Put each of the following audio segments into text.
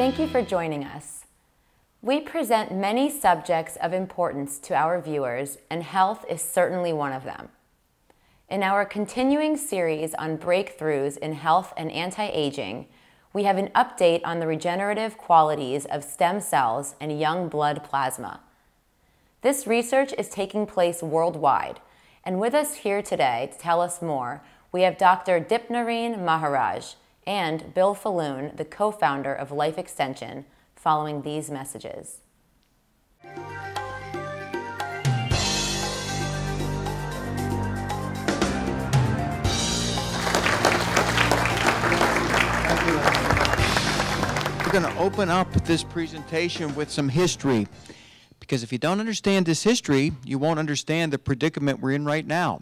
Thank you for joining us. We present many subjects of importance to our viewers, and health is certainly one of them. In our continuing series on breakthroughs in health and anti-aging, we have an update on the regenerative qualities of stem cells and young blood plasma. This research is taking place worldwide, and with us here today to tell us more, we have Dr. Dipnarine Maharaj and Bill Faloon, the co-founder of Life Extension, following these messages. We're going to open up this presentation with some history, because if you don't understand this history, you won't understand the predicament we're in right now.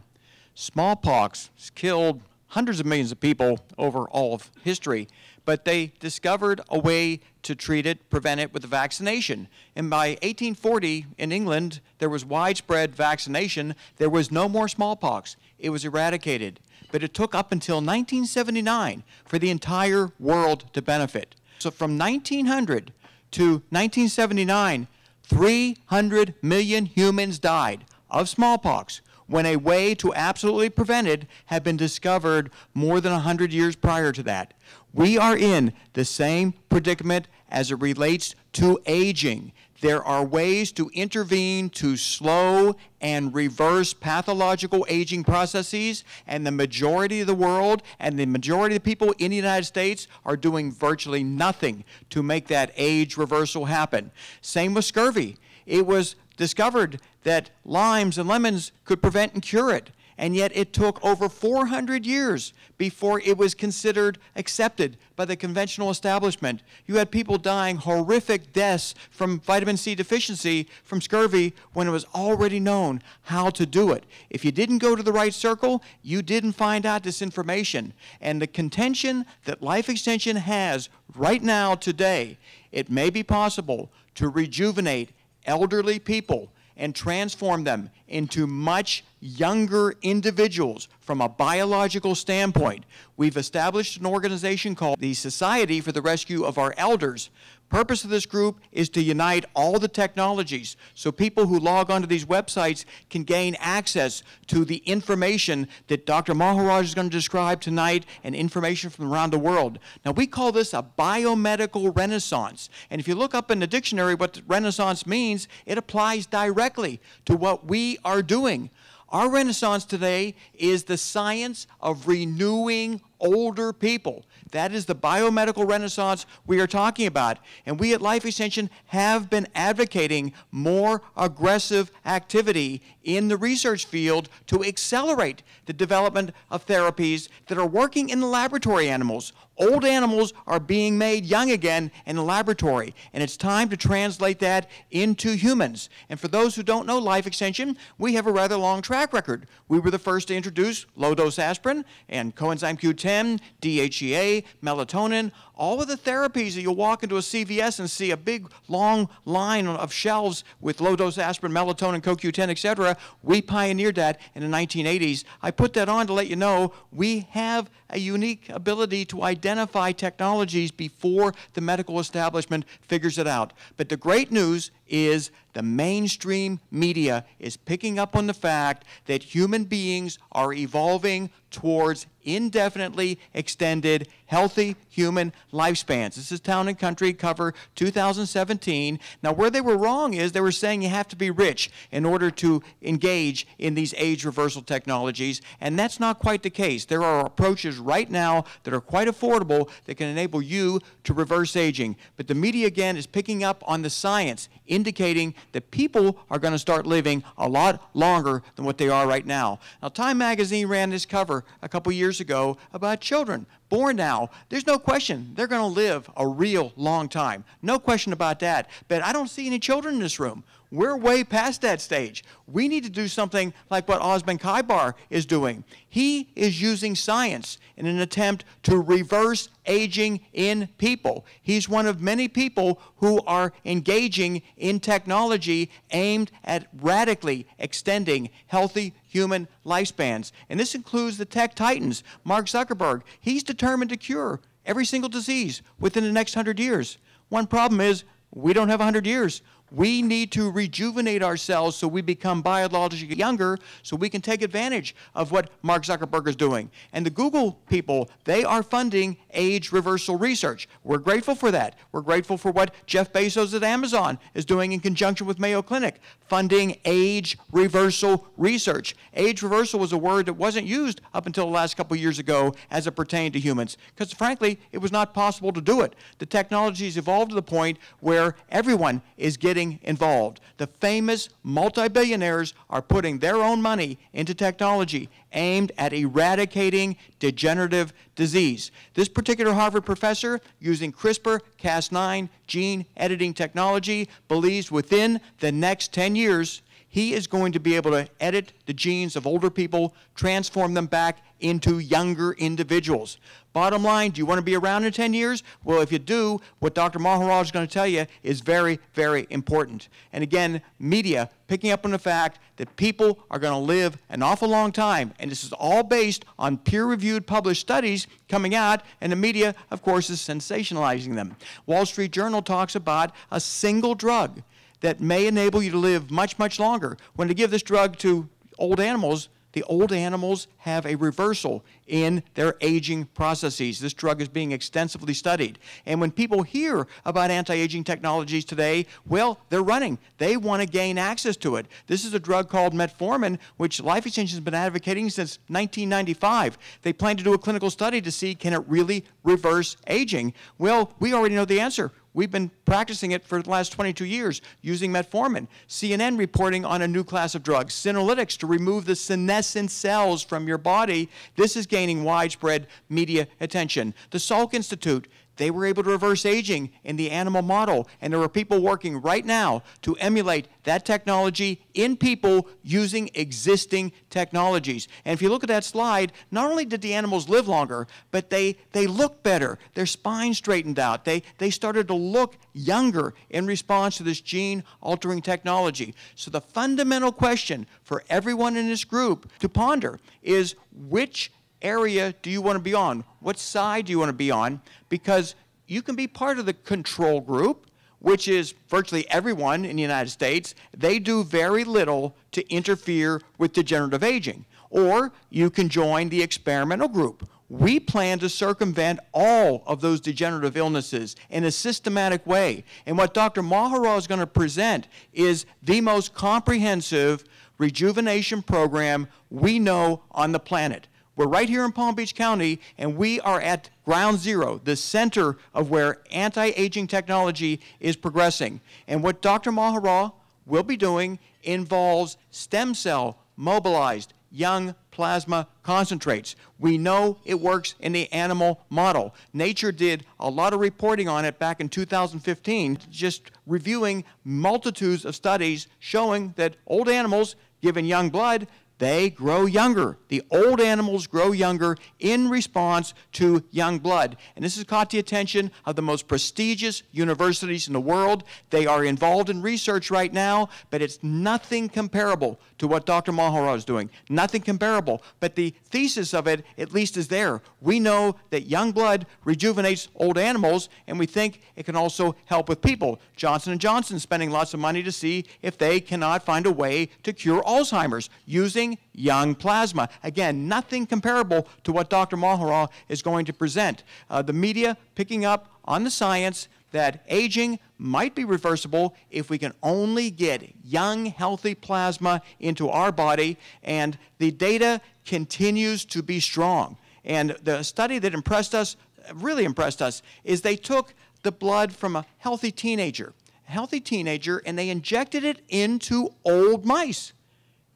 Smallpox has killed hundreds of millions of people over all of history, but they discovered a way to treat it, prevent it with a vaccination. And by 1840 in England, there was widespread vaccination. There was no more smallpox. It was eradicated. But it took up until 1979 for the entire world to benefit. So from 1900 to 1979, 300 million humans died of smallpox, when a way to absolutely prevent it had been discovered more than 100 years prior to that. We are in the same predicament as it relates to aging. There are ways to intervene to slow and reverse pathological aging processes, and the majority of the world and the majority of the people in the United States are doing virtually nothing to make that age reversal happen. Same with scurvy. It was discovered that limes and lemons could prevent and cure it, and yet it took over 400 years before it was considered accepted by the conventional establishment. You had people dying horrific deaths from vitamin C deficiency from scurvy when it was already known how to do it. If you didn't go to the right circle, you didn't find out this information. And the contention that Life Extension has right now today, it may be possible to rejuvenate elderly people and transform them into much younger individuals from a biological standpoint. We've established an organization called the Society for the Rescue of Our Elders. Purpose of this group is to unite all the technologies so people who log onto these websites can gain access to the information that Dr. Maharaj is going to describe tonight and information from around the world. Now, we call this a biomedical renaissance. And if you look up in the dictionary what renaissance means, it applies directly to what we are doing. Our renaissance today is the science of renewing older people. That is the biomedical renaissance we are talking about. And we at Life Extension have been advocating more aggressive activity in the research field to accelerate the development of therapies that are working in the laboratory animals. Old animals are being made young again in the laboratory, and it's time to translate that into humans. And for those who don't know Life Extension, we have a rather long track record. We were the first to introduce low-dose aspirin and coenzyme Q10, DHEA, melatonin, all of the therapies that you'll walk into a CVS and see a big, long line of shelves with low-dose aspirin, melatonin, CoQ10, etc. We pioneered that in the 1980s. I put that on to let you know we have a unique ability to identify technologies before the medical establishment figures it out. But the great news is the mainstream media is picking up on the fact that human beings are evolving towards indefinitely extended, healthy human lifespans. This is Town and Country, cover 2017. Now, where they were wrong is they were saying you have to be rich in order to engage in these age reversal technologies, and that's not quite the case. There are approaches right now that are quite affordable that can enable you to reverse aging. But the media, again, is picking up on the science, indicating that people are going to start living a lot longer than what they are right now. Now, Time magazine ran this cover a couple years ago about children born now. There's no question they're going to live a real long time. No question about that. But I don't see any children in this room. We're way past that stage. We need to do something like what Osman Kaibar is doing. He is using science in an attempt to reverse aging in people. He's one of many people who are engaging in technology aimed at radically extending healthy human lifespans. And this includes the tech titans. Mark Zuckerberg, he's determined to cure every single disease within the next 100 years. One problem is we don't have 100 years. We need to rejuvenate ourselves so we become biologically younger so we can take advantage of what Mark Zuckerberg is doing. And the Google people, they are funding age reversal research. We're grateful for that. We're grateful for what Jeff Bezos at Amazon is doing in conjunction with Mayo Clinic, funding age reversal research. Age reversal was a word that wasn't used up until the last couple of years ago as it pertained to humans, because frankly, it was not possible to do it. The technology has evolved to the point where everyone is getting involved. The famous multi-billionaires are putting their own money into technology aimed at eradicating degenerative disease. This particular Harvard professor, using CRISPR-Cas9 gene editing technology, believes within the next 10 years, he is going to be able to edit the genes of older people, transform them back into younger individuals. Bottom line, do you want to be around in 10 years? Well, if you do, what Dr. Maharaj is going to tell you is very, very important. And again, media picking up on the fact that people are going to live an awful long time. And this is all based on peer-reviewed published studies coming out, and the media, of course, is sensationalizing them. Wall Street Journal talks about a single drug that may enable you to live much, much longer. When they give this drug to old animals, the old animals have a reversal in their aging processes. This drug is being extensively studied. And when people hear about anti-aging technologies today, well, they're running. They want to gain access to it. This is a drug called metformin, which Life Extension has been advocating since 1995. They plan to do a clinical study to see, can it really reverse aging? Well, we already know the answer. We've been practicing it for the last 22 years using metformin. CNN reporting on a new class of drugs, senolytics, to remove the senescent cells from your body. This is gaining widespread media attention. The Salk Institute, they were able to reverse aging in the animal model, and there are people working right now to emulate that technology in people using existing technologies. And if you look at that slide, not only did the animals live longer, but they look better. Their spine straightened out. They started to look younger in response to this gene-altering technology. So the fundamental question for everyone in this group to ponder is, which area do you want to be on? What side do you want to be on? Because you can be part of the control group, which is virtually everyone in the United States. They do very little to interfere with degenerative aging. Or you can join the experimental group. We plan to circumvent all of those degenerative illnesses in a systematic way. And what Dr. Maharaj is going to present is the most comprehensive rejuvenation program we know on the planet. We're right here in Palm Beach County, and we are at ground zero, the center of where anti-aging technology is progressing. And what Dr. Maharaj will be doing involves stem cell mobilized young plasma concentrates. We know it works in the animal model. Nature did a lot of reporting on it back in 2015, just reviewing multitudes of studies showing that old animals given young blood, they grow younger. The old animals grow younger in response to young blood. And this has caught the attention of the most prestigious universities in the world. They are involved in research right now, but it's nothing comparable to what Dr. Maharaj is doing. Nothing comparable. But the thesis of it, at least, is there. We know that young blood rejuvenates old animals, and we think it can also help with people. Johnson & Johnson is spending lots of money to see if they cannot find a way to cure Alzheimer's using young plasma. Again, nothing comparable to what Dr. Maharaj is going to present. The media picking up on the science that aging might be reversible if we can only get young, healthy plasma into our body, and the data continues to be strong. And the study that impressed us, really impressed us, is they took the blood from a healthy teenager, and they injected it into old mice.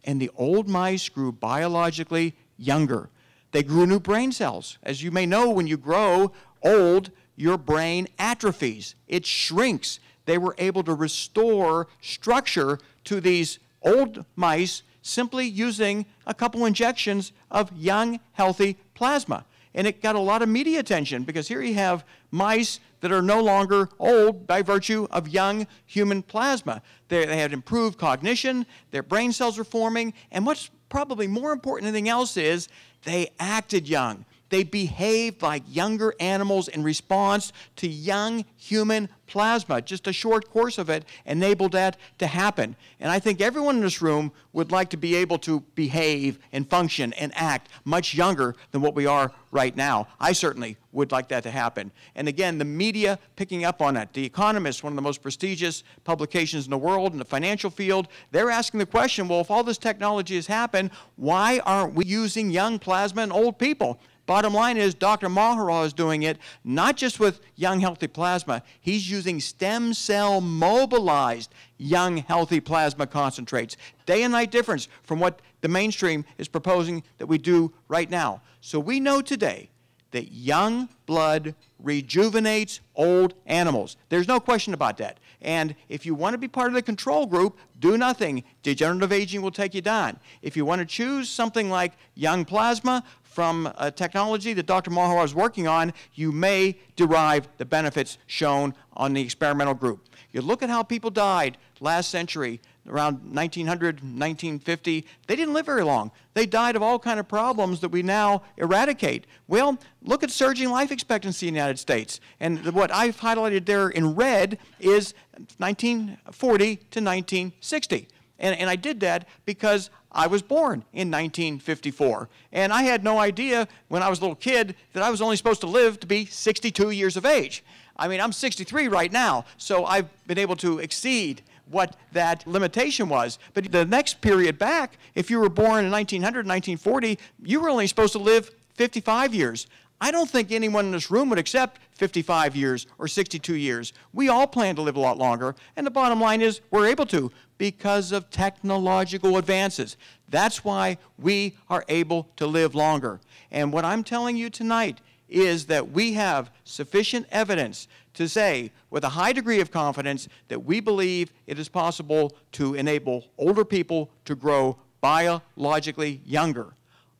And the old mice grew biologically younger. They grew new brain cells. As you may know, when you grow old, your brain atrophies. It shrinks. They were able to restore structure to these old mice simply using a couple injections of young, healthy plasma. And it got a lot of media attention because here you have mice that are no longer old by virtue of young human plasma. They had improved cognition, their brain cells are forming, and what's probably more important than anything else is they acted young. They behaved like younger animals in response to young human plasma. Just a short course of it enabled that to happen. And I think everyone in this room would like to be able to behave and function and act much younger than what we are right now. I certainly would like that to happen. And again, the media picking up on it. The Economist, one of the most prestigious publications in the world in the financial field, they're asking the question, well, if all this technology has happened, why aren't we using young plasma in old people? Bottom line is Dr. Maharaj is doing it not just with young healthy plasma, he's using stem cell mobilized young healthy plasma concentrates. Day and night difference from what the mainstream is proposing that we do right now. So we know today that young blood rejuvenates old animals. There's no question about that. And if you want to be part of the control group, do nothing. Degenerative aging will take you down. If you want to choose something like young plasma from a technology that Dr. Maharaj is working on, you may derive the benefits shown on the experimental group. You look at how people died last century, around 1900, 1950, they didn't live very long. They died of all kinds of problems that we now eradicate. Well, look at surging life expectancy in the United States. And what I've highlighted there in red is 1940 to 1960. And I did that because I was born in 1954. And I had no idea when I was a little kid that I was only supposed to live to be 62 years of age. I mean, I'm 63 right now, so I've been able to exceed what that limitation was. But the next period back, if you were born in 1900, 1940, you were only supposed to live 55 years. I don't think anyone in this room would accept 55 years or 62 years. We all plan to live a lot longer, and the bottom line is we're able to because of technological advances. That's why we are able to live longer. And what I'm telling you tonight is that we have sufficient evidence to say with a high degree of confidence that we believe it is possible to enable older people to grow biologically younger.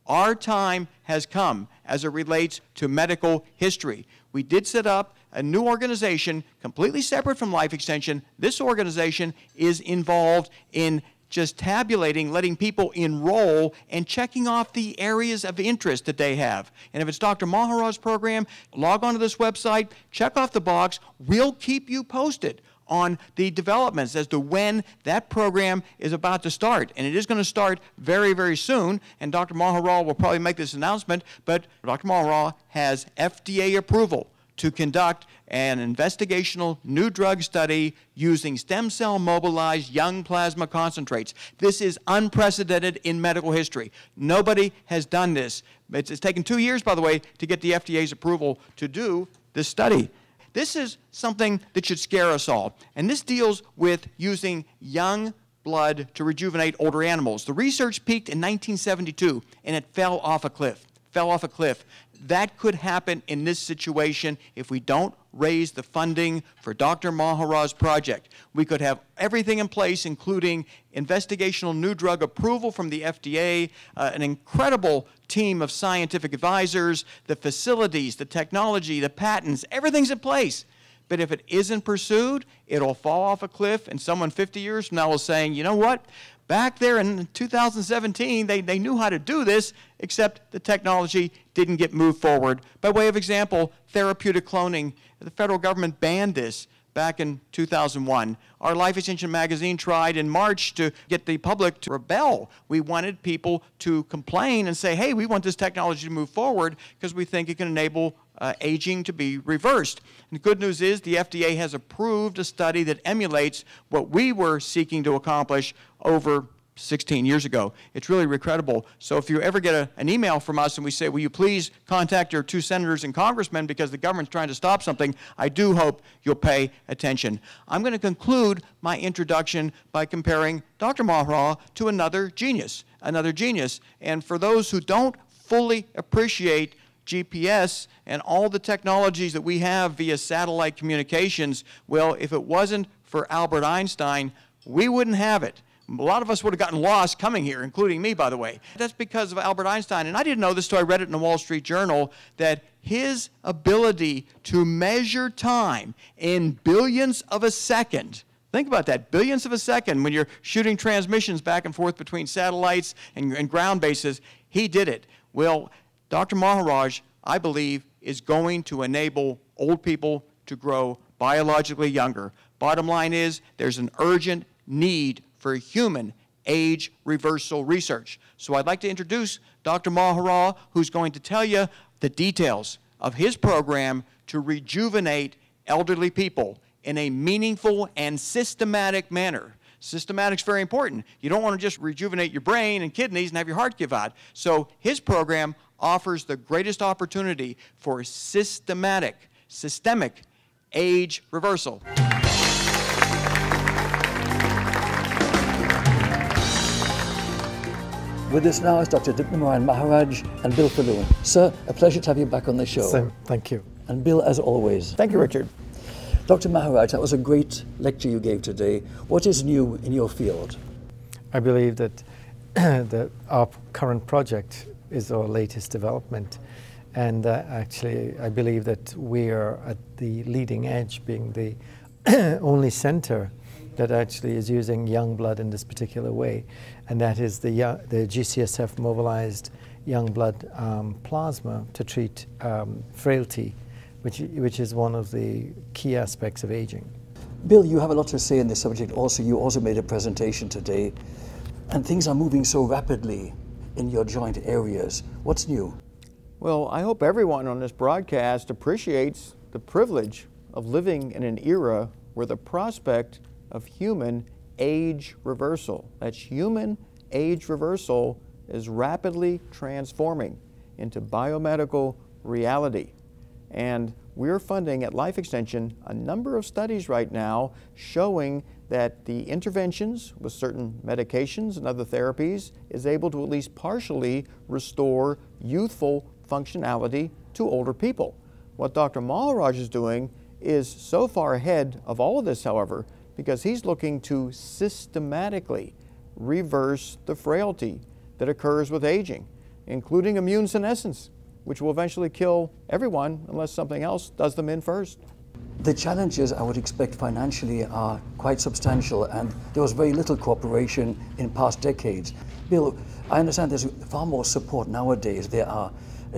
Our time has come as it relates to medical history. We did set up a new organization completely separate from life extension. This organization is involved in just tabulating, letting people enroll, and checking off the areas of interest that they have. And if it's Dr. Maharaj's program, log on to this website, check off the box. We'll keep you posted on the developments as to when that program is about to start. And it is going to start very, very soon. And Dr. Maharaj will probably make this announcement, but Dr. Maharaj has FDA approval to conduct an investigational new drug study using stem cell mobilized young plasma concentrates. This is unprecedented in medical history. Nobody has done this. It's taken 2 years, by the way, to get the FDA's approval to do this study. This is something that should scare us all. And this deals with using young blood to rejuvenate older animals. The research peaked in 1972, and it fell off a cliff. That could happen in this situation if we don't raise the funding for Dr. Maharaj's project. We could have everything in place, including investigational new drug approval from the FDA, an incredible team of scientific advisors, the facilities, the technology, the patents, everything's in place. But if it isn't pursued, it'll fall off a cliff, and someone 50 years from now is saying, you know what? Back there in 2017, they knew how to do this, except the technology didn't get moved forward. By way of example, therapeutic cloning. The federal government banned this back in 2001. Our Life Extension magazine tried in March to get the public to rebel. We wanted people to complain and say, hey, we want this technology to move forward because we think it can enable aging to be reversed. And the good news is the FDA has approved a study that emulates what we were seeking to accomplish over 16 years ago. It's really incredible. So if you ever get an email from us and we say, will you please contact your 2 senators and congressmen because the government's trying to stop something, I do hope you'll pay attention. I'm going to conclude my introduction by comparing Dr. Maharaj to another genius. And for those who don't fully appreciate GPS and all the technologies that we have via satellite communications, well, if it wasn't for Albert Einstein, we wouldn't have it. A lot of us would have gotten lost coming here, including me, by the way. That's because of Albert Einstein. And I didn't know this until I read it in the Wall Street Journal, that his ability to measure time in billions of a second, think about that, billions of a second, when you're shooting transmissions back and forth between satellites and ground bases, he did it. Well, Dr. Maharaj I believe, is going to enable old people to grow biologically younger. Bottom line is, there's an urgent need for human age reversal research. So I'd like to introduce Dr. Maharaj, who's going to tell you the details of his program to rejuvenate elderly people in a meaningful and systematic manner. Systematic's very important. You don't want to just rejuvenate your brain and kidneys and have your heart give out. So his program offers the greatest opportunity for systemic age reversal. With us now is Dr. Dipnarine Maharaj and Bill Faloon. Sir, a pleasure to have you back on the show. Same. Thank you. And Bill, as always. Thank you, Richard. Dr. Maharaj, that was a great lecture you gave today. What is new in your field? I believe that our current project is our latest development. And actually, I believe that we are at the leading edge, being the only center that actually is using young blood in this particular way. And that is the GCSF mobilized young blood plasma to treat frailty, which is one of the key aspects of aging. Bill, you have a lot to say in this subject also. You also made a presentation today, and things are moving so rapidly in your joint areas. What's new? Well, I hope everyone on this broadcast appreciates the privilege of living in an era where the prospect of human age reversal, that's human age reversal, is rapidly transforming into biomedical reality. And we're funding at Life Extension a number of studies right now showing that the interventions with certain medications and other therapies is able to at least partially restore youthful functionality to older people. What Dr. Maharaj is doing is so far ahead of all of this, however, because he's looking to systematically reverse the frailty that occurs with aging, including immune senescence, which will eventually kill everyone unless something else does them in first. The challenges I would expect financially are quite substantial, and there was very little cooperation in past decades. Bill, I understand there's far more support nowadays. There are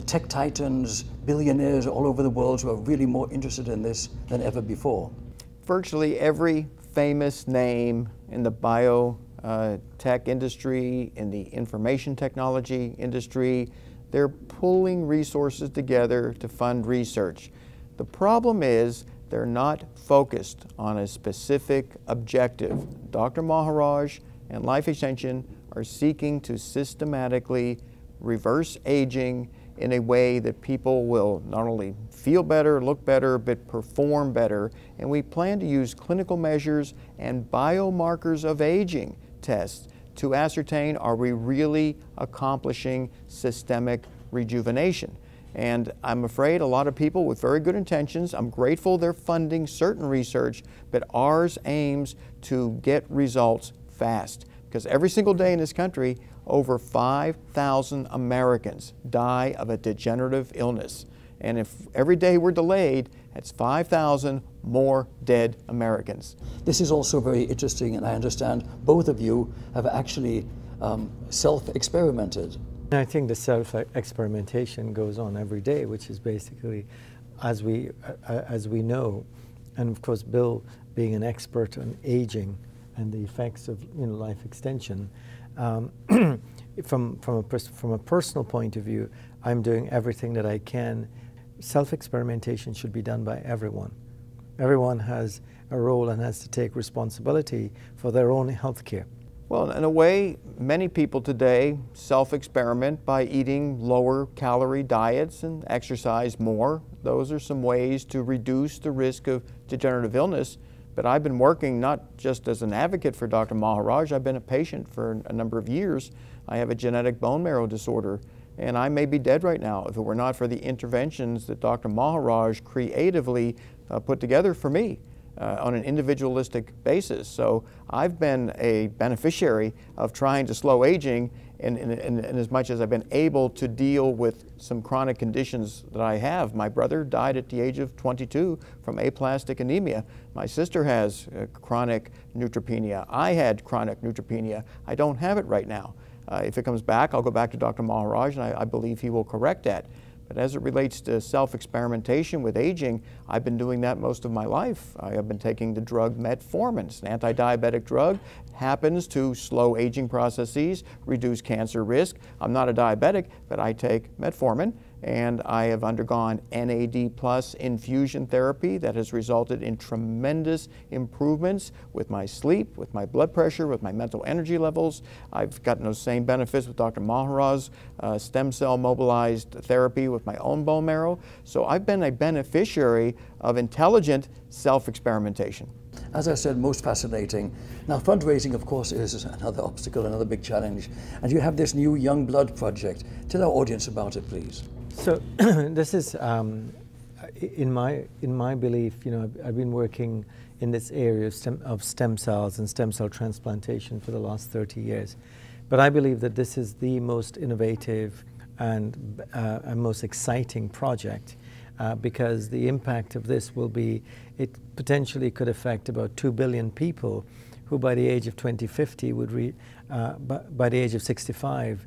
tech titans, billionaires all over the world who are really more interested in this than ever before. Virtually every famous name in the biotech industry, in the information technology industry, they're pulling resources together to fund research. The problem is they're not focused on a specific objective. Dr. Maharaj and Life Extension are seeking to systematically reverse aging in a way that people will not only feel better, look better, but perform better. And we plan to use clinical measures and biomarkers of aging tests to ascertain, are we really accomplishing systemic rejuvenation? And I'm afraid a lot of people with very good intentions, I'm grateful they're funding certain research, but ours aims to get results fast. Because every single day in this country, over 5,000 Americans die of a degenerative illness. And if every day we're delayed, that's 5,000 more dead Americans. This is also very interesting, and I understand both of you have actually self-experimented. I think the self-experimentation goes on every day, which is basically as we know. And of course, Bill, being an expert on aging and the effects of life extension, from a personal point of view, I'm doing everything that I can. Self-experimentation should be done by everyone. Everyone has a role and has to take responsibility for their own health care. Well, in a way, many people today self-experiment by eating lower calorie diets and exercise more. Those are some ways to reduce the risk of degenerative illness. But I've been working not just as an advocate for Dr. Maharaj, I've been a patient for a number of years. I have a genetic bone marrow disorder, and I may be dead right now if it were not for the interventions that Dr. Maharaj creatively put together for me on an individualistic basis. So I've been a beneficiary of trying to slow aging in as much as I've been able to deal with some chronic conditions that I have. My brother died at the age of 22 from aplastic anemia. My sister has chronic neutropenia. I had chronic neutropenia. I don't have it right now. If it comes back, I'll go back to Dr. Maharaj, and I believe he will correct that. But as it relates to self-experimentation with aging, I've been doing that most of my life. I have been taking the drug metformin. It's an anti-diabetic drug, happens to slow aging processes, reduce cancer risk. I'm not a diabetic, but I take metformin, and I have undergone NAD+ infusion therapy that has resulted in tremendous improvements with my sleep, with my blood pressure, with my mental energy levels. I've gotten those same benefits with Dr. Maharaj's stem cell mobilized therapy with my own bone marrow. So I've been a beneficiary of intelligent self-experimentation. As I said, most fascinating. Now, fundraising, of course, is another obstacle, another big challenge. And you have this new Young Blood project. Tell our audience about it, please. So this is, in my belief, you know, I've been working in this area of stem cells and stem cell transplantation for the last 30 years. But I believe that this is the most innovative and most exciting project because the impact of this will be, it potentially could affect about 2 billion people who by the age of 2050 would, by the age of 65,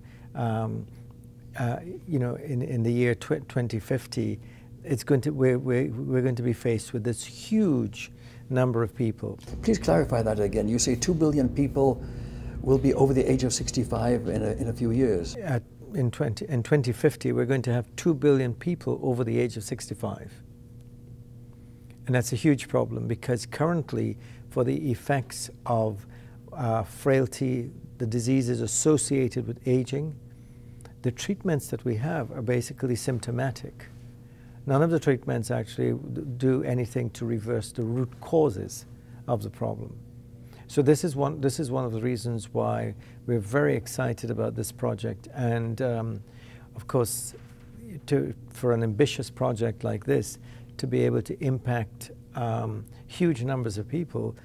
you know, in the year 2050, it's going to, we're going to be faced with this huge number of people. Please clarify that again. You say 2 billion people will be over the age of 65 in a few years. In 2050, we're going to have 2 billion people over the age of 65. And that's a huge problem because currently, for the effects of frailty, the diseases associated with aging, the treatments that we have are basically symptomatic. None of the treatments actually do anything to reverse the root causes of the problem. So this is one of the reasons why we're very excited about this project. And of course, for an ambitious project like this, to be able to impact huge numbers of people,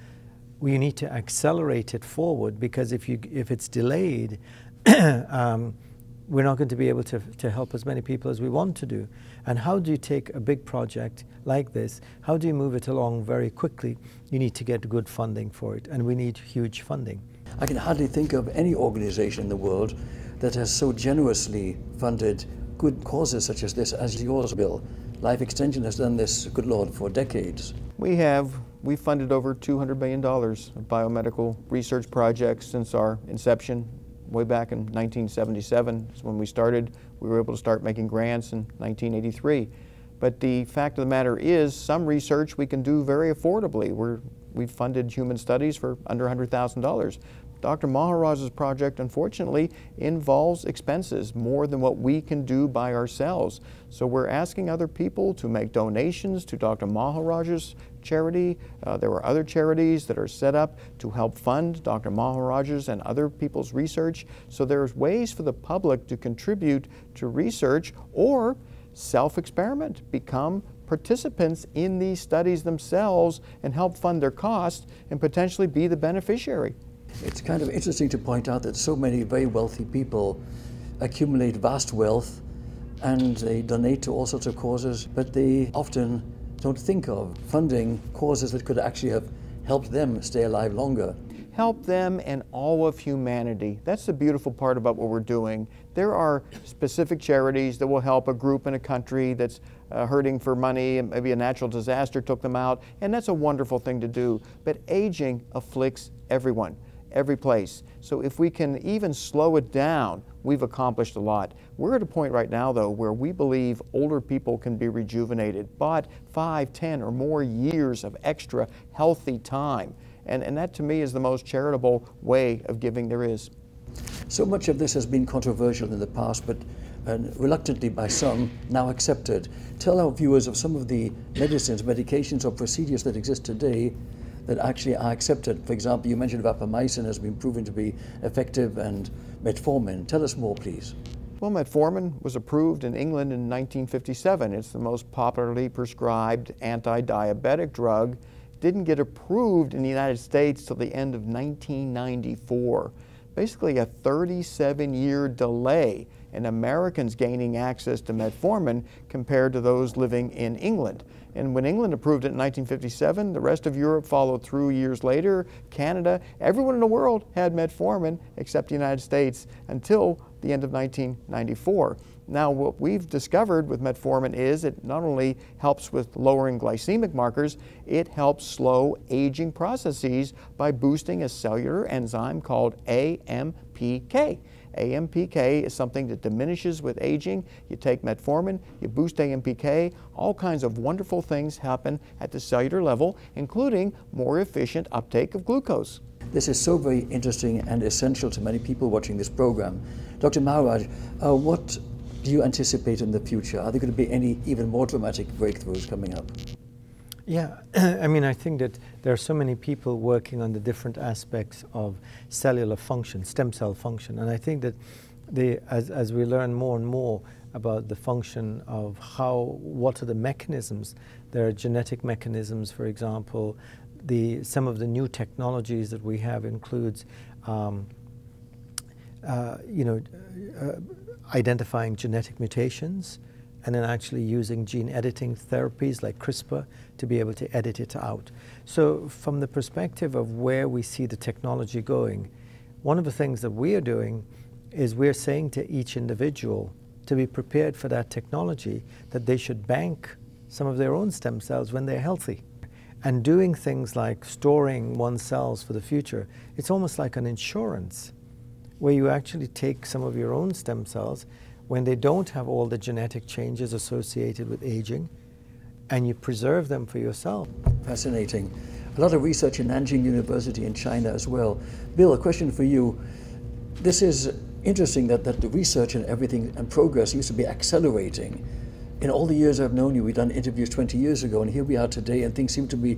we need to accelerate it forward because if it's delayed, we're not going to be able to help as many people as we want to do. And how do you take a big project like this, how do you move it along very quickly? You need to get good funding for it, and we need huge funding. I can hardly think of any organization in the world that has so generously funded good causes such as this as yours, Bill. Life Extension has done this, good Lord, for decades. We've funded over $200 million of biomedical research projects since our inception. Way back in 1977 is when we started. We were able to start making grants in 1983. But the fact of the matter is, some research we can do very affordably. We've funded human studies for under $100,000. Dr. Maharaj's project, unfortunately, involves expenses more than what we can do by ourselves. So we're asking other people to make donations to Dr. Maharaj's charity. There are other charities that are set up to help fund Dr. Maharaj's and other people's research. So there's ways for the public to contribute to research or self-experiment, become participants in these studies themselves and help fund their costs and potentially be the beneficiary. It's kind of interesting to point out that so many very wealthy people accumulate vast wealth and they donate to all sorts of causes, but they often don't think of funding causes that could actually have helped them stay alive longer. Help them and all of humanity. That's the beautiful part about what we're doing. There are specific charities that will help a group in a country that's hurting for money, and maybe a natural disaster took them out, and that's a wonderful thing to do. But aging afflicts everyone, every place. So if we can even slow it down, we've accomplished a lot. We're at a point right now, though, where we believe older people can be rejuvenated, but 5, 10, or more years of extra healthy time. And that, to me, is the most charitable way of giving there is. So much of this has been controversial in the past, but reluctantly by some, now accepted. Tell our viewers of some of the medicines, medications, or procedures that exist today that actually are accepted. For example, you mentioned rapamycin has been proven to be effective, and metformin. Tell us more, please. Well, metformin was approved in England in 1957. It's the most popularly prescribed anti-diabetic drug. Didn't get approved in the United States till the end of 1994. Basically a 37-year delay in Americans gaining access to metformin compared to those living in England. And when England approved it in 1957, the rest of Europe followed through years later, Canada, everyone in the world had metformin except the United States until the end of 1994. Now, what we've discovered with metformin is it not only helps with lowering glycemic markers, it helps slow aging processes by boosting a cellular enzyme called AMPK. AMPK is something that diminishes with aging. You take metformin, you boost AMPK, all kinds of wonderful things happen at the cellular level, including more efficient uptake of glucose. This is so very interesting and essential to many people watching this program. Dr. Maharaj, what do you anticipate in the future? Are there going to be any even more dramatic breakthroughs coming up? Yeah, I mean, I think that there are so many people working on the different aspects of cellular function, stem cell function, and I think that as we learn more and more about the function of what are the mechanisms, there are genetic mechanisms, for example. Some of the new technologies that we have includes, identifying genetic mutations, and then actually using gene editing therapies like CRISPR to be able to edit it out. So from the perspective of where we see the technology going, one of the things that we are doing is we're saying to each individual to be prepared for that technology, that they should bank some of their own stem cells when they're healthy. And doing things like storing one's cells for the future, it's almost like an insurance, where you actually take some of your own stem cells when they don't have all the genetic changes associated with aging, and you preserve them for yourself. Fascinating. A lot of research in Nanjing University in China as well. Bill, a question for you. This is interesting that the research and everything and progress used to be accelerating. In all the years I've known you, we've done interviews 20 years ago, and here we are today, and things seem to be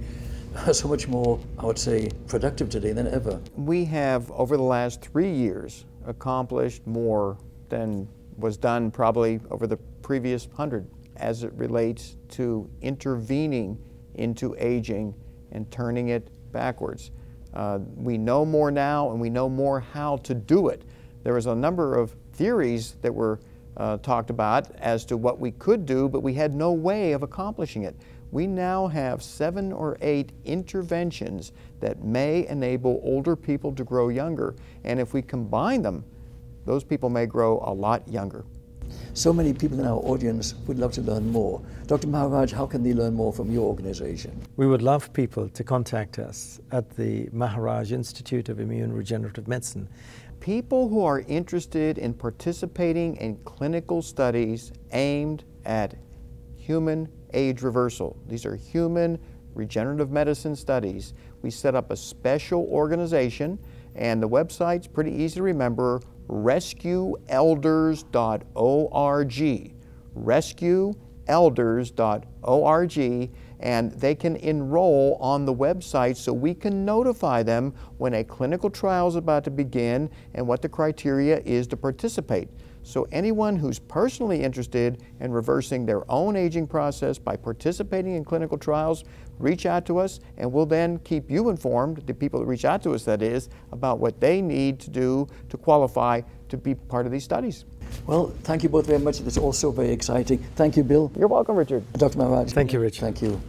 so much more, I would say, productive today than ever. We have, over the last 3 years, accomplished more than was done probably over the previous 100 as it relates to intervening into aging and turning it backwards. We know more now, and we know more how to do it. There was a number of theories that were talked about as to what we could do, but we had no way of accomplishing it. We now have 7 or 8 interventions that may enable older people to grow younger, and if we combine them, those people may grow a lot younger. So many people in our audience would love to learn more. Dr. Maharaj, how can they learn more from your organization? We would love people to contact us at the Maharaj Institute of Immune Regenerative Medicine. People who are interested in participating in clinical studies aimed at human age reversal. These are human regenerative medicine studies. We set up a special organization, and the website's pretty easy to remember, rescueelders.org. rescueelders.org, and they can enroll on the website so we can notify them when a clinical trial is about to begin and what the criteria is to participate. So anyone who's personally interested in reversing their own aging process by participating in clinical trials, reach out to us, and we'll then keep you informed, the people that reach out to us that is, about what they need to do to qualify to be part of these studies. Well, thank you both very much. It's also very exciting. Thank you, Bill. You're welcome, Richard. Dr. Maharaj. Thank you, Richard. Thank you.